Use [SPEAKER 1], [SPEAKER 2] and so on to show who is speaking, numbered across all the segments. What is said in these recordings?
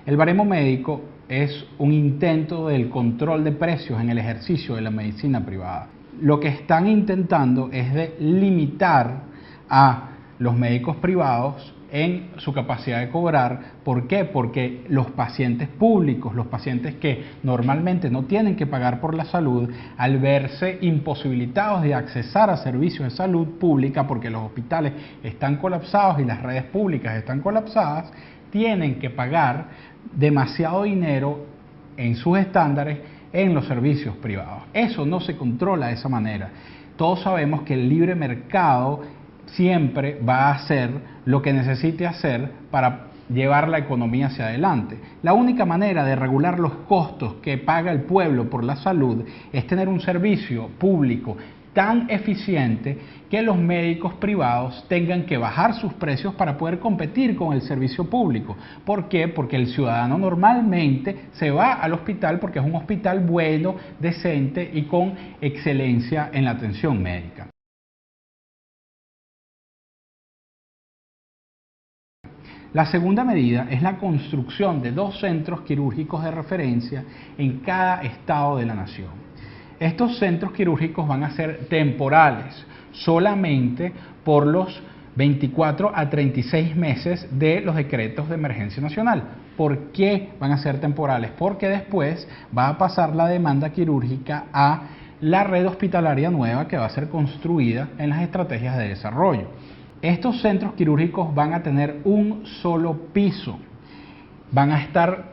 [SPEAKER 1] El baremo médico es un intento del control de precios en el ejercicio de la medicina privada. Lo que están intentando es de limitar a los médicos privados en su capacidad de cobrar. ¿Por qué? Porque los pacientes públicos, los pacientes que normalmente no tienen que pagar por la salud, al verse imposibilitados de accesar a servicios de salud pública porque los hospitales están colapsados y las redes públicas están colapsadas, tienen que pagar demasiado dinero en sus estándares en los servicios privados. Eso no se controla de esa manera. Todos sabemos que el libre mercado siempre va a hacer lo que necesite hacer para llevar la economía hacia adelante. La única manera de regular los costos que paga el pueblo por la salud es tener un servicio público tan eficiente que los médicos privados tengan que bajar sus precios para poder competir con el servicio público. ¿Por qué? Porque el ciudadano normalmente se va al hospital porque es un hospital bueno, decente y con excelencia en la atención médica. La segunda medida es la construcción de 2 centros quirúrgicos de referencia en cada estado de la nación. Estos centros quirúrgicos van a ser temporales, solamente por los 24 a 36 meses de los decretos de emergencia nacional. ¿Por qué van a ser temporales? Porque después va a pasar la demanda quirúrgica a la red hospitalaria nueva que va a ser construida en las estrategias de desarrollo. Estos centros quirúrgicos van a tener un solo piso, van a estar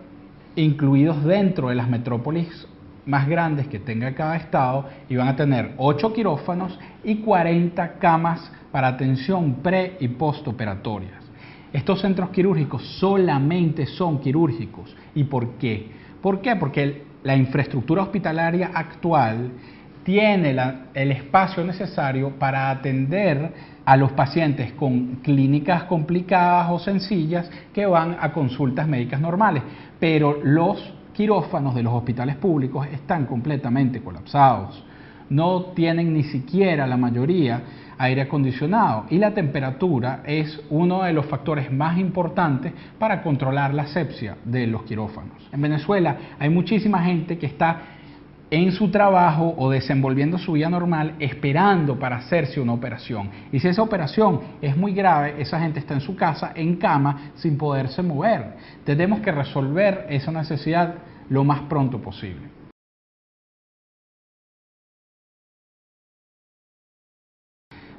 [SPEAKER 1] incluidos dentro de las metrópolis más grandes que tenga cada estado y van a tener 8 quirófanos y 40 camas para atención pre y postoperatorias. Estos centros quirúrgicos solamente son quirúrgicos. ¿Y por qué? ¿Por qué? Porque la infraestructura hospitalaria actual tiene el espacio necesario para atender a los pacientes con clínicas complicadas o sencillas que van a consultas médicas normales, pero los quirófanos de los hospitales públicos están completamente colapsados. No tienen ni siquiera la mayoría aire acondicionado y la temperatura es uno de los factores más importantes para controlar la asepsia de los quirófanos. En Venezuela hay muchísima gente que está en su trabajo o desenvolviendo su vida normal esperando para hacerse una operación. Y si esa operación es muy grave, esa gente está en su casa, en cama, sin poderse mover. Tenemos que resolver esa necesidad lo más pronto posible.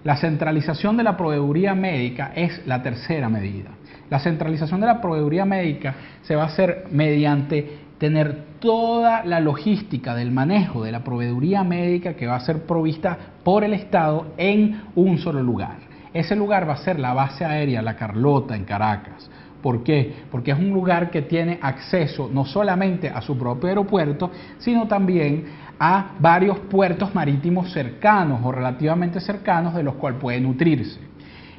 [SPEAKER 1] La centralización de la proveeduría médica es la tercera medida. La centralización de la proveeduría médica se va a hacer mediante tener toda la logística del manejo de la proveeduría médica que va a ser provista por el Estado en un solo lugar. Ese lugar va a ser la base aérea La Carlota en Caracas. ¿Por qué? Porque es un lugar que tiene acceso no solamente a su propio aeropuerto, sino también a varios puertos marítimos cercanos o relativamente cercanos de los cuales puede nutrirse.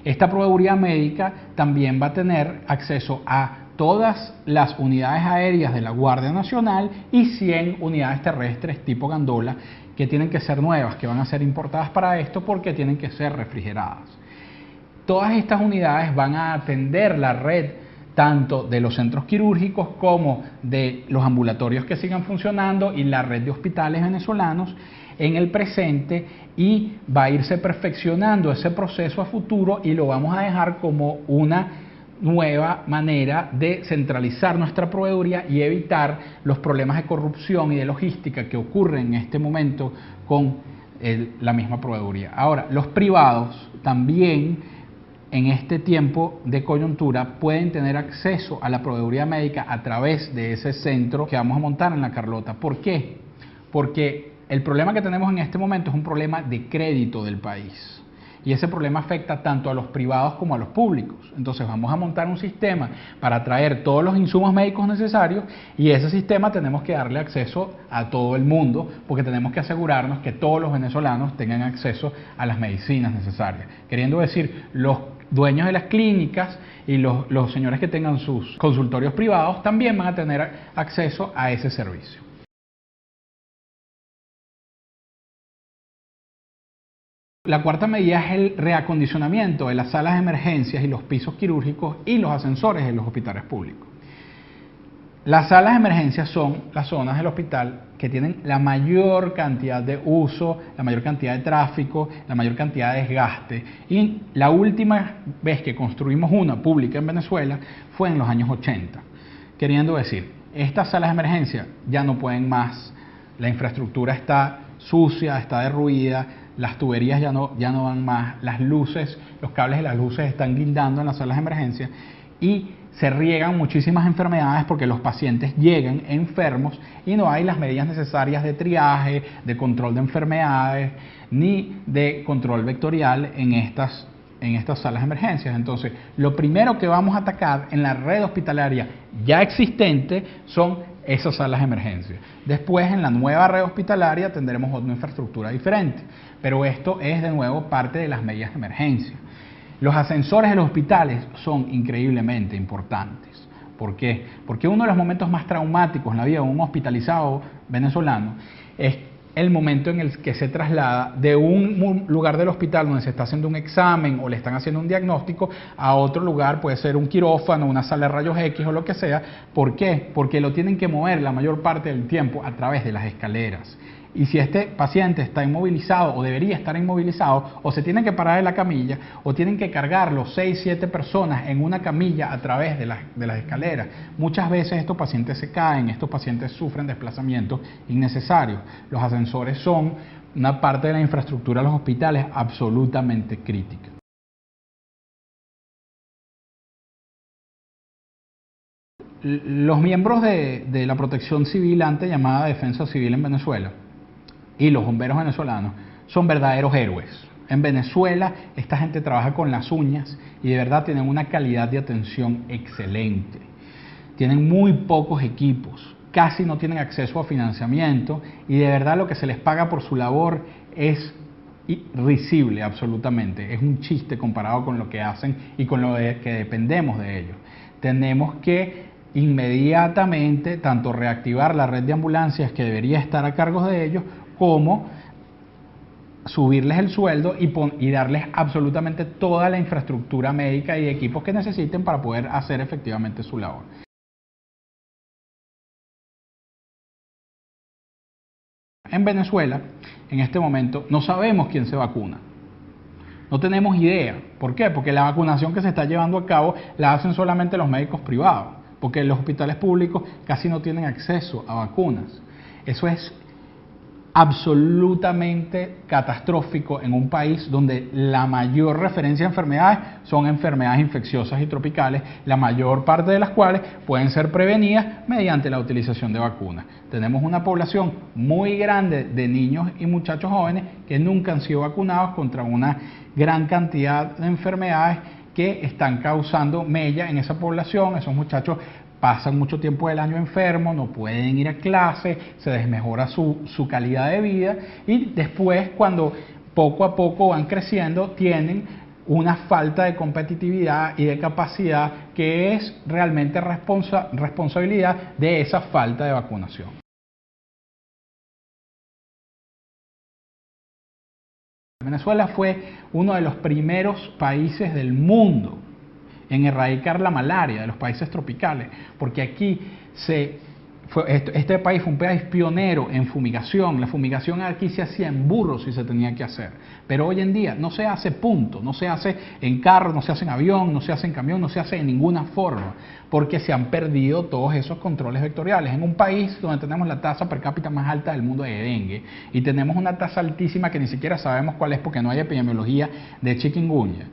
[SPEAKER 1] Esta proveeduría médica también va a tener acceso a todas las unidades aéreas de la Guardia Nacional y 100 unidades terrestres tipo Gandola que tienen que ser nuevas, que van a ser importadas para esto porque tienen que ser refrigeradas. Todas estas unidades van a atender la red tanto de los centros quirúrgicos como de los ambulatorios que sigan funcionando y la red de hospitales venezolanos en el presente, y va a irse perfeccionando ese proceso a futuro y lo vamos a dejar como una nueva manera de centralizar nuestra proveeduría y evitar los problemas de corrupción y de logística que ocurren en este momento con la misma proveeduría. Ahora, los privados también en este tiempo de coyuntura pueden tener acceso a la proveeduría médica a través de ese centro que vamos a montar en La Carlota. ¿Por qué? Porque el problema que tenemos en este momento es un problema de crédito del país. Y ese problema afecta tanto a los privados como a los públicos. Entonces vamos a montar un sistema para traer todos los insumos médicos necesarios y ese sistema tenemos que darle acceso a todo el mundo porque tenemos que asegurarnos que todos los venezolanos tengan acceso a las medicinas necesarias. Queriendo decir, los dueños de las clínicas y los señores que tengan sus consultorios privados también van a tener acceso a ese servicio. La cuarta medida es el reacondicionamiento de las salas de emergencias y los pisos quirúrgicos y los ascensores en los hospitales públicos. Las salas de emergencia son las zonas del hospital que tienen la mayor cantidad de uso, la mayor cantidad de tráfico, la mayor cantidad de desgaste. Y la última vez que construimos una pública en Venezuela fue en los años 80. Queriendo decir, estas salas de emergencia ya no pueden más, la infraestructura está sucia, está derruida, las tuberías ya no van más, las luces, los cables de las luces están guindando en las salas de emergencia y se riegan muchísimas enfermedades porque los pacientes llegan enfermos y no hay las medidas necesarias de triaje, de control de enfermedades, ni de control vectorial en estas salas de emergencias. Entonces, lo primero que vamos a atacar en la red hospitalaria ya existente son esas salas de emergencia. Después, en la nueva red hospitalaria tendremos otra infraestructura diferente, pero esto es de nuevo parte de las medidas de emergencia. Los ascensores de los hospitales son increíblemente importantes. ¿Por qué? Porque uno de los momentos más traumáticos en la vida de un hospitalizado venezolano es el momento en el que se traslada de un lugar del hospital donde se está haciendo un examen o le están haciendo un diagnóstico a otro lugar, puede ser un quirófano, una sala de rayos X o lo que sea. ¿Por qué? Porque lo tienen que mover la mayor parte del tiempo a través de las escaleras. Y si este paciente está inmovilizado o debería estar inmovilizado, o se tiene que parar de la camilla, o tienen que cargarlo 6, 7 personas en una camilla a través de las escaleras. Muchas veces estos pacientes se caen, estos pacientes sufren desplazamientos innecesarios. Los ascensores son una parte de la infraestructura de los hospitales absolutamente crítica. Los miembros de la protección civil antes llamada Defensa Civil en Venezuela y los bomberos venezolanos son verdaderos héroes. En Venezuela esta gente trabaja con las uñas y de verdad tienen una calidad de atención excelente. Tienen muy pocos equipos, casi no tienen acceso a financiamiento y de verdad lo que se les paga por su labor es risible absolutamente. Es un chiste comparado con lo que hacen y con lo que dependemos de ellos. Tenemos que inmediatamente tanto reactivar la red de ambulancias que debería estar a cargo de ellos, como subirles el sueldo y darles absolutamente toda la infraestructura médica y equipos que necesiten para poder hacer efectivamente su labor. En Venezuela, en este momento, no sabemos quién se vacuna. No tenemos idea. ¿Por qué? Porque la vacunación que se está llevando a cabo la hacen solamente los médicos privados, porque los hospitales públicos casi no tienen acceso a vacunas. Eso es absolutamente catastrófico en un país donde la mayor referencia a enfermedades son enfermedades infecciosas y tropicales, la mayor parte de las cuales pueden ser prevenidas mediante la utilización de vacunas. Tenemos una población muy grande de niños y muchachos jóvenes que nunca han sido vacunados contra una gran cantidad de enfermedades que están causando mella en esa población. Esos muchachos pasan mucho tiempo del año enfermos, no pueden ir a clase, se desmejora su calidad de vida y después, cuando poco a poco van creciendo, tienen una falta de competitividad y de capacidad que es realmente responsabilidad de esa falta de vacunación. Venezuela fue uno de los primeros países del mundo en erradicar la malaria de los países tropicales, porque aquí este país fue un país pionero en fumigación. La fumigación aquí se hacía en burros si se tenía que hacer, pero hoy en día no se hace, punto, no se hace en carro, no se hace en avión, no se hace en camión, no se hace de ninguna forma, porque se han perdido todos esos controles vectoriales. En un país donde tenemos la tasa per cápita más alta del mundo de dengue y tenemos una tasa altísima que ni siquiera sabemos cuál es porque no hay epidemiología de chikungunya.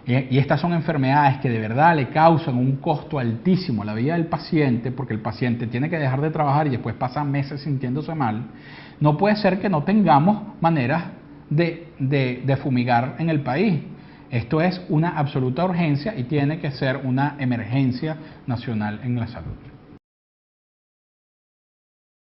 [SPEAKER 1] Y estas son enfermedades que de verdad le causan un costo altísimo a la vida del paciente, porque el paciente tiene que dejar de trabajar y después pasa meses sintiéndose mal. No puede ser que no tengamos maneras de fumigar en el país. Esto es una absoluta urgencia y tiene que ser una emergencia nacional en la salud.